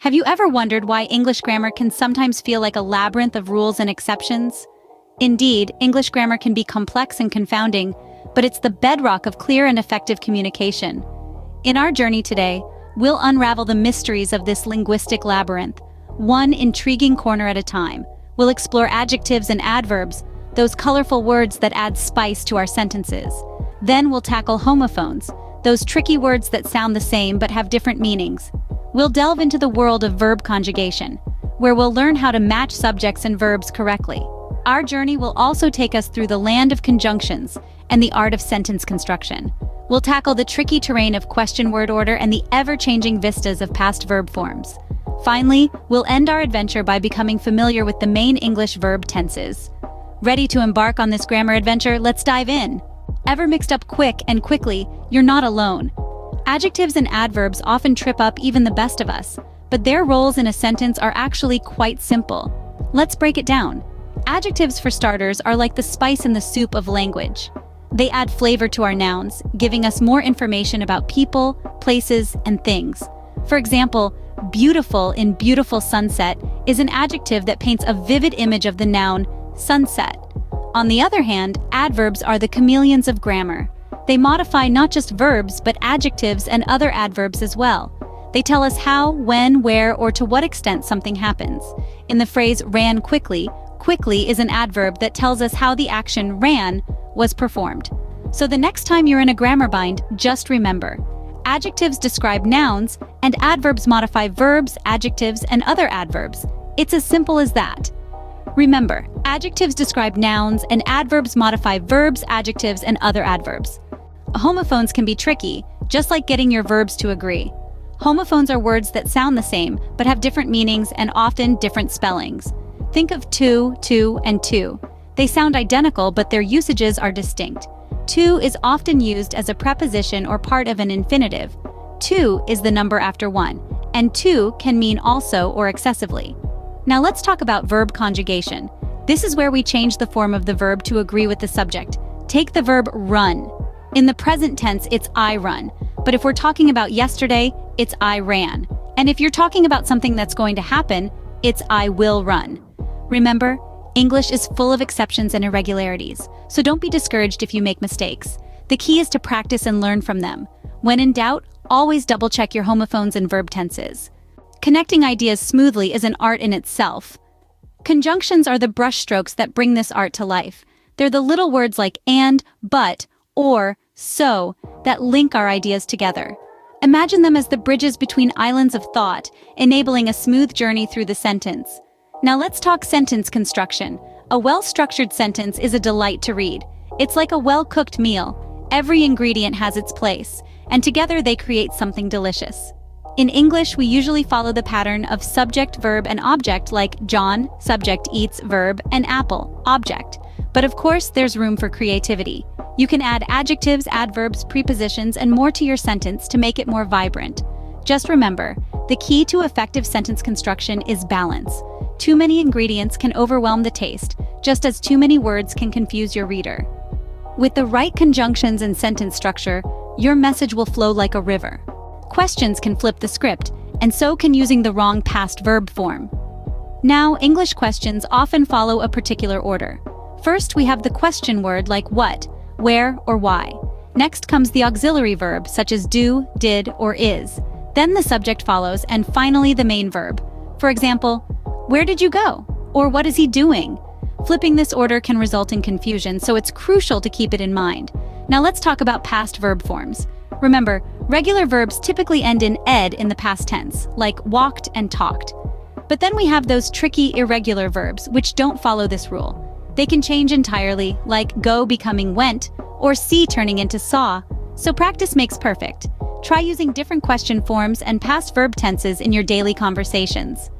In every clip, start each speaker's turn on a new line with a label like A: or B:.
A: Have you ever wondered why English grammar can sometimes feel like a labyrinth of rules and exceptions? Indeed, English grammar can be complex and confounding, but it's the bedrock of clear and effective communication. In our journey today, we'll unravel the mysteries of this linguistic labyrinth, one intriguing corner at a time. We'll explore adjectives and adverbs, those colorful words that add spice to our sentences. Then we'll tackle homophones, those tricky words that sound the same but have different meanings. We'll delve into the world of verb conjugation, where we'll learn how to match subjects and verbs correctly. Our journey will also take us through the land of conjunctions and the art of sentence construction. We'll tackle the tricky terrain of question word order and the ever-changing vistas of past verb forms. Finally, we'll end our adventure by becoming familiar with the main English verb tenses. Ready to embark on this grammar adventure? Let's dive in. Ever mixed up quick and quickly? You're not alone. Adjectives and adverbs often trip up even the best of us, but their roles in a sentence are actually quite simple. Let's break it down. Adjectives, for starters, are like the spice in the soup of language. They add flavor to our nouns, giving us more information about people, places, and things. For example, beautiful in beautiful sunset is an adjective that paints a vivid image of the noun sunset. On the other hand, adverbs are the chameleons of grammar. They modify not just verbs, but adjectives and other adverbs as well. They tell us how, when, where, or to what extent something happens. In the phrase ran quickly, quickly is an adverb that tells us how the action ran was performed. So the next time you're in a grammar bind, just remember, adjectives describe nouns, and adverbs modify verbs, adjectives, and other adverbs. It's as simple as that. Remember, adjectives describe nouns, and adverbs modify verbs, adjectives, and other adverbs. Homophones can be tricky, just like getting your verbs to agree. Homophones are words that sound the same, but have different meanings and often different spellings. Think of to, and two. They sound identical, but their usages are distinct. To is often used as a preposition or part of an infinitive. To is the number after one, and to can mean also or excessively. Now let's talk about verb conjugation. This is where we change the form of the verb to agree with the subject. Take the verb run. In the present tense, it's I run. But if we're talking about yesterday, it's I ran. And if you're talking about something that's going to happen, it's I will run. Remember, English is full of exceptions and irregularities, so don't be discouraged if you make mistakes. The key is to practice and learn from them. When in doubt, always double-check your homophones and verb tenses. Connecting ideas smoothly is an art in itself. Conjunctions are the brushstrokes that bring this art to life. They're the little words like and, but, or, so, that link our ideas together. Imagine them as the bridges between islands of thought, enabling a smooth journey through the sentence. Now let's talk sentence construction. A well-structured sentence is a delight to read. It's like a well-cooked meal. Every ingredient has its place, and together they create something delicious. In English, we usually follow the pattern of subject, verb, and object, like John, subject, eats, verb, and apple, object. But of course, there's room for creativity. You can add adjectives, adverbs, prepositions, and more to your sentence to make it more vibrant. Just remember, the key to effective sentence construction is balance. Too many ingredients can overwhelm the taste, just as too many words can confuse your reader. With the right conjunctions and sentence structure, your message will flow like a river. Questions can flip the script, and so can using the wrong past verb form. Now, English questions often follow a particular order. First, we have the question word like what, where, or why. Next comes the auxiliary verb, such as do, did, or is. Then the subject follows, and finally the main verb. For example, where did you go? Or what is he doing? Flipping this order can result in confusion, so it's crucial to keep it in mind. Now let's talk about past verb forms. Remember, regular verbs typically end in ed in the past tense, like walked and talked. But then we have those tricky irregular verbs, which don't follow this rule. They can change entirely, like go becoming went, or see turning into saw. So practice makes perfect. Try using different question forms and past verb tenses in your daily conversations.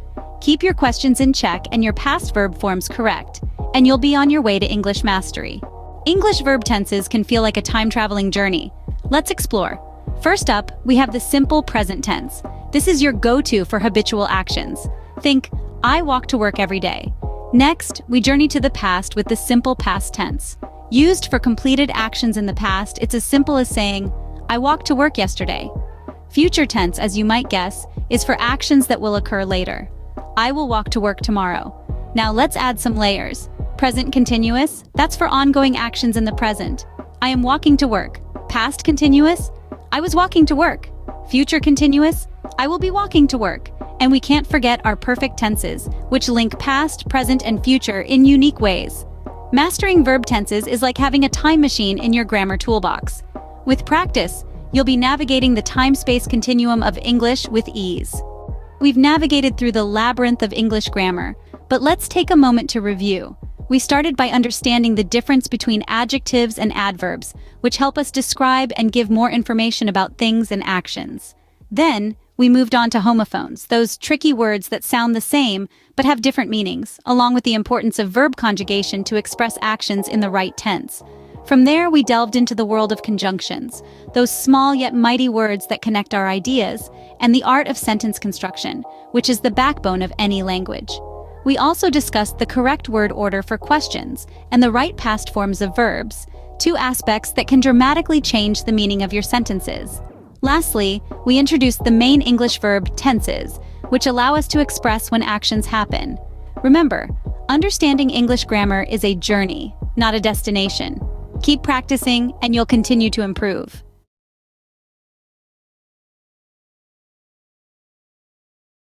A: Keep your questions in check and your past verb forms correct, and you'll be on your way to English mastery. English verb tenses can feel like a time-traveling journey. Let's explore. First up, we have the simple present tense. This is your go-to for habitual actions. Think, I walk to work every day. Next, we journey to the past with the simple past tense. Used for completed actions in the past, it's as simple as saying, I walked to work yesterday. Future tense, as you might guess, is for actions that will occur later. I will walk to work tomorrow. Now let's add some layers. Present continuous, that's for ongoing actions in the present. I am walking to work. Past continuous, I was walking to work. Future continuous, I will be walking to work. And we can't forget our perfect tenses, which link past, present, and future in unique ways. Mastering verb tenses is like having a time machine in your grammar toolbox. With practice, you'll be navigating the time-space continuum of English with ease. We've navigated through the labyrinth of English grammar, but let's take a moment to review. We started by understanding the difference between adjectives and adverbs, which help us describe and give more information about things and actions. Then, we moved on to homophones, those tricky words that sound the same but have different meanings, along with the importance of verb conjugation to express actions in the right tense. From there, we delved into the world of conjunctions, those small yet mighty words that connect our ideas, and the art of sentence construction, which is the backbone of any language. We also discussed the correct word order for questions and the right past forms of verbs, two aspects that can dramatically change the meaning of your sentences. Lastly, we introduced the main English verb tenses, which allow us to express when actions happen. Remember, understanding English grammar is a journey, not a destination. Keep practicing, and you'll continue to improve.